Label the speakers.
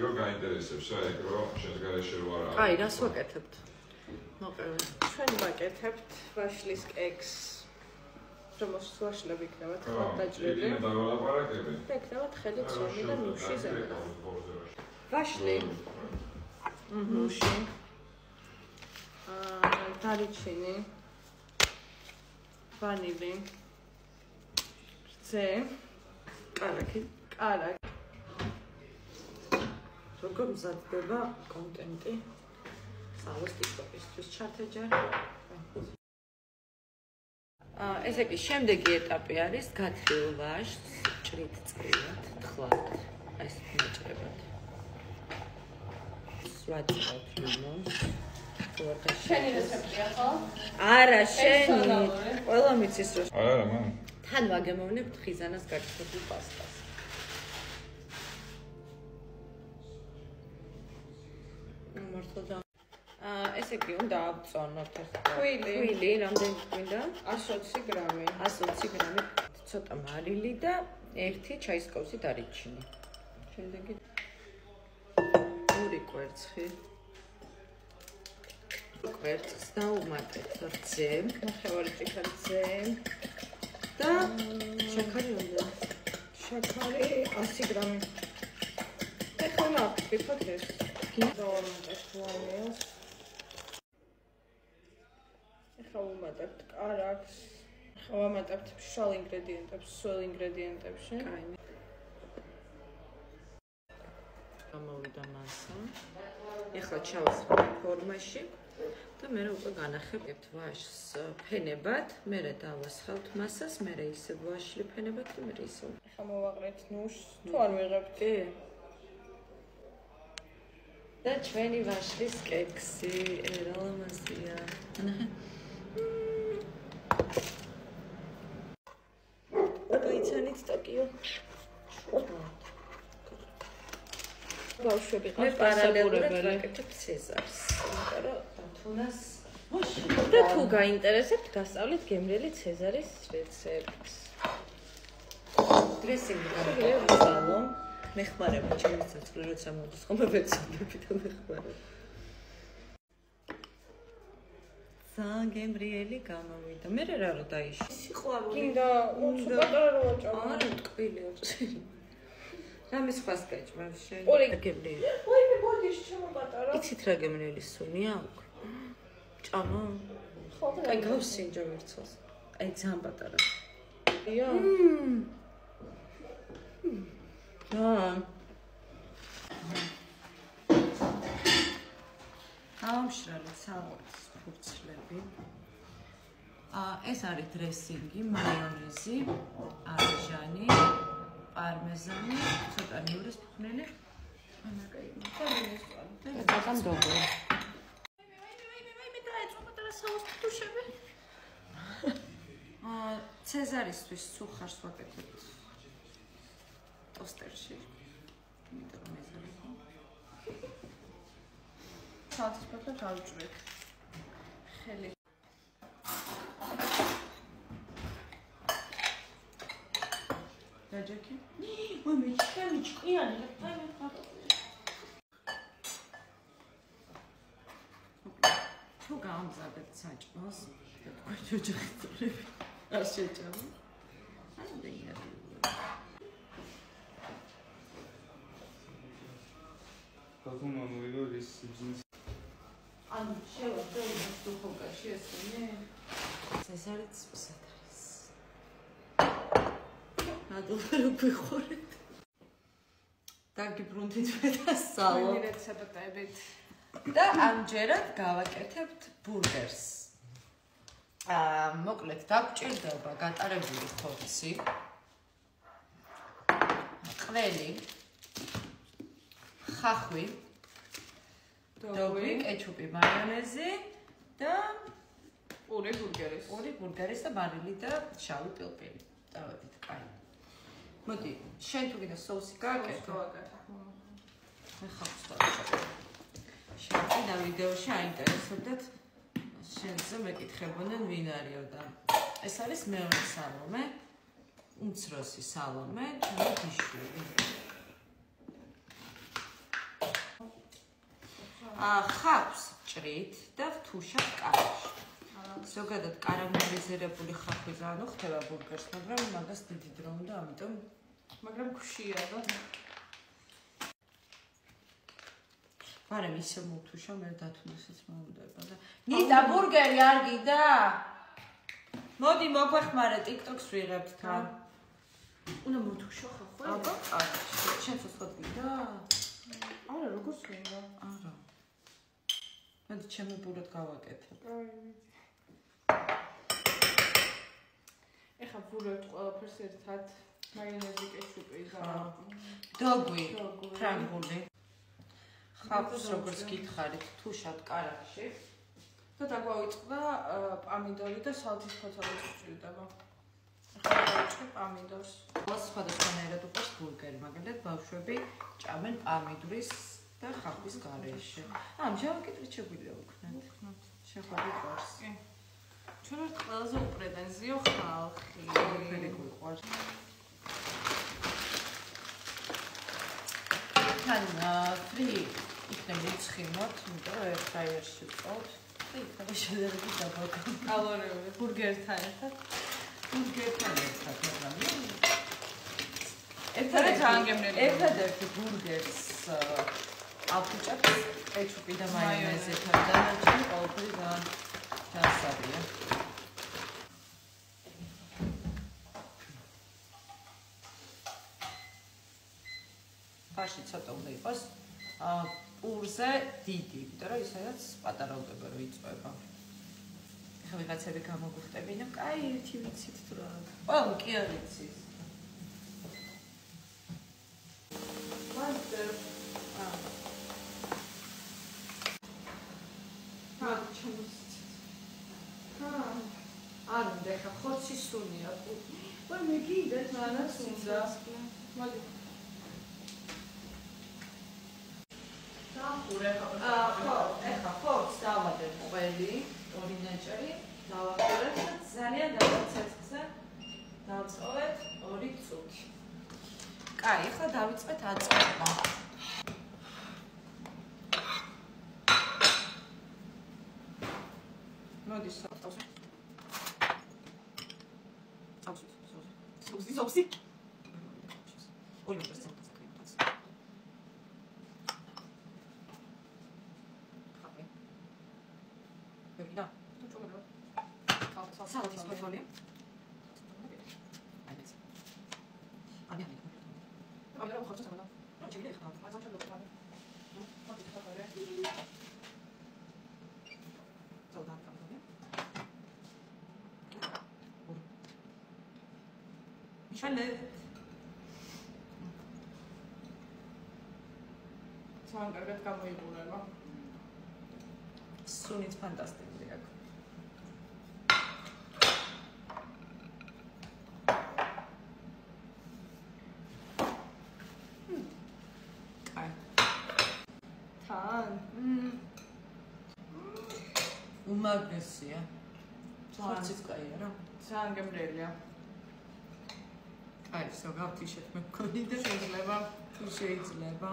Speaker 1: რო გაინტერესებს რა ეგ რო შენს გარეშე რო არა.
Speaker 2: აი, რას ვაკეთებთ? მოყევი.
Speaker 3: ჩვენ ვაკეთებთ ვაშლის კექს. რომელშიც ვაშლები იქნებათ ხალხ დაჭრილი.
Speaker 1: იქნება დავალაპარაკები.
Speaker 3: და იქნებათ ხელი ცომი და ნუში ზემოთ. ვაშლი. ნუში. დარიჩინი. ვანილი. რძე.
Speaker 2: კარაკი. როგორ მზადდება კონტენტი? სწავლოს TikTok-ისთვის ჩართეჯერ. ესე იგი, შემდეგი ეტაპი არის გათრილ ვაშლს ჭრით წრივად, თხლად, აი ეს მეჭრებად. ვაწევთ ლიმონს.
Speaker 3: შენი რეცეპტია ხო?
Speaker 2: არა, შენი. ყველა მიცის რომ
Speaker 1: არა, მან.
Speaker 2: თან ვაგემოვნებთ ხიზანას გაკეთებულ პასტას. მართლა ესე იგი, უნდა ავწონოთ ეს
Speaker 3: ხვილი,
Speaker 2: რამდენი გვინდა?
Speaker 3: 120 გრამი.
Speaker 2: 120 გრამი ცოტა მარილი და 1 ჩაის კოვსი დარიჩინი. შემდეგი 2 კვერცხი. კვერცხს დაუმატეთ რძე,
Speaker 3: ნახევარი ჭიქა რძე
Speaker 2: და შაქარი უნდა.
Speaker 3: შაქარი 100 გრამი. ეხლა ნახეთ ეს. დავამატეთ ვანილს. ეხლა ვუმატებთ კარაქს. ეხლა ვამატებთ მშრალ ინგრედიენტებს, სულ ინგრედიენტებში.
Speaker 2: კაი. გამოვიდა მასა. ეხლა ჩავასხამთ ფორმაში და მე უკვე განახებებთ ვაშლს ფენებად, მე დავასხავთ მასას, მე ისე ვაშლი ფენებად და მე ისე.
Speaker 3: ეხლა მოვაყრეთ ნუშს, თუ არ ვიღებთ.
Speaker 2: კი. და ჩვენი ვაშლის კექსი, რა ლამაზია. გაიცანით ტოკიო.
Speaker 3: ბავშვები
Speaker 2: მე პარალელურად ვაკეთებ ცეზარს. იმიტომ რომ თუნას
Speaker 3: და თუ გაინტერესებთ, გასწავლეთ გემრიელი ცეზარის რეცეპტს.
Speaker 2: დრესინგი გავწავლო. მეხმარება ჩემი ცოცხლი როცა მოდის ხომ ვეცადები და მეხმარება. გემრიელი გამოვიდა. მე რა რო დაიში.
Speaker 3: სიყვარული. კიდე უცუ პატარა რო ვაჭამა.
Speaker 2: არა, ტკბილი ოწი. რამე სხვას გაჭმევ შენ. გემრიელი.
Speaker 3: ვაიმე ბოდიში ჩემო პატარა.
Speaker 2: იცით რა გემრიელი სუნია აქვს? ჭამა.
Speaker 3: ხო და
Speaker 2: აი გავსინჯო ვერცელს. აი ძალიან პატარა.
Speaker 3: ია.
Speaker 2: ამშრალი სალატის ფურცლები. ეს არის დრესინგი, მაიონეზი, არაჟანი, პარმეზანი, ცოტა ნიურის ფხვნილი. ბატონ დოგო. ვაიმე დაეწყო პატარა საუს თუშები. ცეზარისთვის სუხარს ვაკეთებთ ტოსტერში. იმიტომ რომ ეს არის.
Speaker 3: სალათის ფოთლებს ავჭრეთ. ხელი. დაჯექი? ვაიმე ჩემი ჭკვიანი რა ფაინი ხარ.
Speaker 2: თუ გამზადეთ საჭმელს, და თქვენ ჯოჯოხეთები არ შეჭამო. ამდენია.
Speaker 4: ხალხმა მოვიდა ის ბიზნესი.
Speaker 2: ანუ შევასწავლე სტუქოკაში ესენი. ცეზარიც სათარის. ნადოლფერო გიხორეთ. დაგიბრუნდით მე და სალო.
Speaker 3: მენი რეცეპტებით.
Speaker 2: და ამჯერად გავაკეთებთ ბურგერს. მოკლედ დაგჭირდება გატარებული ხორცი. ყველი. ხახვი. დოგვი, კეჩუპი, მაიონეზი და
Speaker 3: ორი
Speaker 2: ბურგერის და მარილი და შავი პილპილი. დავედით, კაი. მოდი, შენ თუ გინდა სოუსი გააკეთო? მე ხავს დავაკეთე. შენ და ვიდეოში აინტერესებდეთ შენზე მეკითხებოდნენ ვინ არისო და ეს არის მეორე სალომე, უმცროსი სალომე, ჩვენი ბიშვილი. ხავს ჭრით და ვთუშავ კარაში. ზოგადად კარამელიზირებული ხახვი ძალიან უხდება ბურგერს, მაგრამ მაგას დიდი დრო უნდა, ამიტომ
Speaker 3: მაგრამ გშია და
Speaker 2: მაგრამ ისე მოვთუშავ, მე დათუნასაც მოუნდება და ნიტა ბურგერი არ გიდა? მოდი მოგვეხმარე TikTok-ს ვიღებთ თან.
Speaker 3: უნდა მოვთუშო ხახვი?
Speaker 2: აბა, შენც უცხოდ გიდა?
Speaker 3: არა, როგორც მინდა.
Speaker 2: არა. მოდი ჩემი ბურად გავაკეთებ.
Speaker 3: ეხა ვურევთ ყველაფერს ერთად, მაიონეზი, კეჩუპი და
Speaker 2: დოგვი, ფრანგული. ხავს როგორც გითხარით, თუშავთ კარაში.
Speaker 3: და დაგვავიწყდა პამიდორი და სალთის ფოთოლიც გვჭირდება. ეხლა დავიწყე პამიდორს.
Speaker 2: სხვადასხვანაირად უყვარს ბურგერი, მაგალითად ბავშვები ჭამენ პამიდურის და ხახვის გარეშე. ამჟამად შეგვიძლია ვქნათ. შეხვედრით გვარს.
Speaker 3: კი. ჩვენ ვართ ყველაზე უპრეტენზიო ხალხი.
Speaker 2: ყველაფერი გვიყვარს. თან ფრი იქნება რიცხიმოთ, იმიტომ რომ ეირფრაიერში ვწოვთ. და იქნება შედარებით დაბალ
Speaker 3: კალორიული ბურგერთან ერთად.
Speaker 2: ბურგერთან ერთად, მაგრამ ერთადერთი ბურგერს ავუჭებთ კეჩუპი და მაიონეზთან და ნაჭრი ყოველთვის დასაბია. ფარში ცოტა უნდა იყოს პურზე დიდი, იმიტომ რომ ისედაც პატარა უდება რომ იწვება. ეხლა ვიღაცები გამოგვხტებინო, კაი, ერთი ვიცით თუ რა. ყველი კი არ ვიცის.
Speaker 3: ვანტერ.
Speaker 2: არ უნდა ეხლა ხორცი სუნია.
Speaker 3: ვაი მე გინდა თანაც უნდა. მოდი.
Speaker 2: ეხლა ხორცს დავადებ ყველი, ორი ნაჭერი, დავახურებ და ძალიან დავაცეცხლზე დავწოვეთ 2 წუთი. კაი, ეხლა დავიწყეთ აწმყვა. მოდი სოფსი. სოფსი. ორი მეტრი. Da. Salati spaghetti.
Speaker 3: Allora ho fatto non c'è idea, ma non c'è lo fare. Ma ti fa fare?
Speaker 2: Michelle.
Speaker 3: Sono კარგად გამოიყურება.
Speaker 2: სუნიც ფანტასტიკური აქვს. კაი.
Speaker 3: თან.
Speaker 2: უმაგრესია. ხორციც კაია რა.
Speaker 3: ძალიან გემრიელია.
Speaker 2: აი, სულ გავთიშეთ მე მქონი და
Speaker 3: შეიძლება.
Speaker 2: თუ შეიძლება.